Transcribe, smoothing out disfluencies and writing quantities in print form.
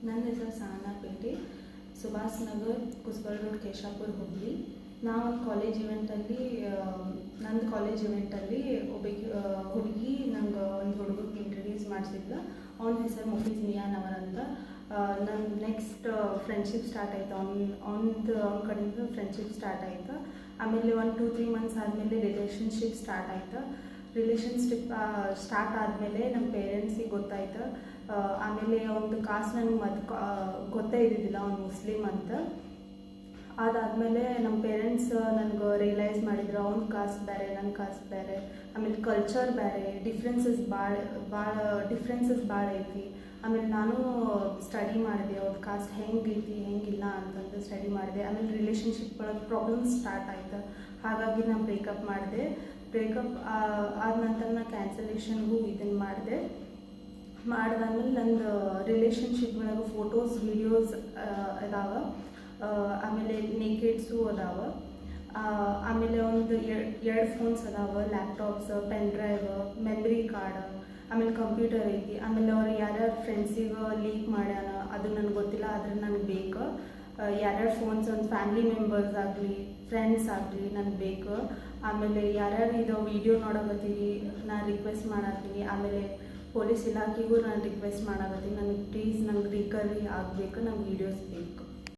ನನ್ನ ಹೆಸರು ಸಹನಾ ಪೇಟೆ, ಸುಭಾಷ್ ನಗರ್, ಕುಸ್ಬಲ್ ರೋಡ್, ಕೇಶಾಪುರ, ಹುಬ್ಳಿ. ನಾವು ಒಂದು ಕಾಲೇಜ್ ಇವೆಂಟಲ್ಲಿ ನಂದು ಕಾಲೇಜ್ ಇವೆಂಟಲ್ಲಿ ಹುಡುಗಿ ನಂಗೆ ಒಂದು ಹುಡುಗಕ್ಕೆ ಇಂಟ್ರಡ್ಯೂಸ್ ಮಾಡಿಸಿದ್ಲು. ಅವನ ಹೆಸರು ಮುಫೀಸ್ ನಿಯಾನ್ ಅವರಂತ. ನನ್ನ ನೆಕ್ಸ್ಟ್ ಫ್ರೆಂಡ್ಶಿಪ್ ಸ್ಟಾರ್ಟ್ ಆಯಿತು. ಅವನ ಕಡೆಯಿಂದ ಫ್ರೆಂಡ್ಶಿಪ್ ಸ್ಟಾರ್ಟ್ ಆಯಿತು. ಆಮೇಲೆ 1-2-3 ಮಂತ್ಸ್ ಆದಮೇಲೆ ರಿಲೇಷನ್ಶಿಪ್ ಸ್ಟಾರ್ಟ್ ಆಯಿತು. ರಿಲೇಷನ್ಶಿಪ್ ಸ್ಟಾರ್ಟ್ ಆದಮೇಲೆ ನಮ್ಮ ಪೇರೆಂಟ್ಸಿಗೆ ಗೊತ್ತಾಯ್ತು. ಆಮೇಲೆ ಒಂದು ಕಾಸ್ಟ್ ನನಗೆ ಗೊತ್ತೇ ಇದ್ದಿದ್ದಿಲ್ಲ, ಅವ್ನು ಮುಸ್ಲಿಮ್ ಅಂತ. ಅದಾದಮೇಲೆ ನಮ್ಮ ಪೇರೆಂಟ್ಸ್ ನನಗೆ ರಿಯಲೈಸ್ ಮಾಡಿದ್ರು, ಅವ್ನ ಕಾಸ್ಟ್ ಬೇರೆ, ನನ್ನ ಕಾಸ್ಟ್ ಬೇರೆ, ಆಮೇಲೆ ಕಲ್ಚರ್ ಬೇರೆ, ಡಿಫ್ರೆನ್ಸಸ್ ಭಾಳ ಐತಿ. ಆಮೇಲೆ ನಾನು ಸ್ಟಡಿ ಮಾಡಿದೆ, ಅವ್ರ ಕಾಸ್ಟ್ ಹೆಂಗೈತಿ ಹೆಂಗಿಲ್ಲ ಅಂತಂದು ಸ್ಟಡಿ ಮಾಡಿದೆ. ಆಮೇಲೆ ರಿಲೇಷನ್ಶಿಪ್ ಒಳಗೆ ಪ್ರಾಬ್ಲಮ್ಸ್ ಸ್ಟಾರ್ಟ್ ಆಯ್ತು. ಹಾಗಾಗಿ ನಾನು ಬ್ರೇಕಪ್ ಮಾಡಿದೆ. ಬ್ರೇಕಪ್ ಆದ ನಂತರ ನಾನು ಕ್ಯಾನ್ಸಲೇಷನ್ಗೂ ಇದನ್ನು ಮಾಡಿದಾದ್ಮೇಲೆ ನಂದು ರಿಲೇಷನ್ಶಿಪ್ ಒಳಗೆ ಫೋಟೋಸ್ ವೀಡಿಯೋಸ್ ಇದಾವೆ. ಆಮೇಲೆ ನೇಕೆಡ್ಸು ಅದಾವೆ. ಆಮೇಲೆ ಒಂದು 2 ಫೋನ್ಸ್ ಅದಾವೆ, laptops, pen drive, memory card, ಆಮೇಲೆ ಕಂಪ್ಯೂಟರ್ ಐತಿ. ಆಮೇಲೆ ಅವ್ರು ಯಾರ್ಯಾರು ಫ್ರೆಂಡ್ಸಿಗೆ ಲೀಕ್ ಮಾಡ್ಯಾನ ಅದು ನನಗೆ ಗೊತ್ತಿಲ್ಲ, ಆದರೆ ನನಗೆ ಬೇಕು. ಯಾರ್ಯಾರು ಫೋನ್ಸ್, ಒಂದು ಫ್ಯಾಮಿಲಿ ಮೆಂಬರ್ಸ್ ಆಗಲಿ, ಫ್ರೆಂಡ್ಸ್ ಆಗಲಿ ನನಗೆ ಬೇಕು. ಆಮೇಲೆ ಯಾರ್ಯಾರು ಇದು ವೀಡಿಯೋ ನೋಡಕತ್ತೀವಿ ನಾನು ರಿಕ್ವೆಸ್ಟ್ ಮಾಡತ್ತೀನಿ. ಆಮೇಲೆ ಪೊಲೀಸ್ ಇಲಾಖೆಗೂ ನಾನು ರಿಕ್ವೆಸ್ಟ್ ಮಾಡಕತ್ತೀನಿ, ನನಗೆ ಪ್ಲೀಸ್ ನಂಗೆ ರಿಕವರಿ ಆಗಬೇಕು, ನಂಗೆ ವೀಡಿಯೋಸ್ ಬೇಕು.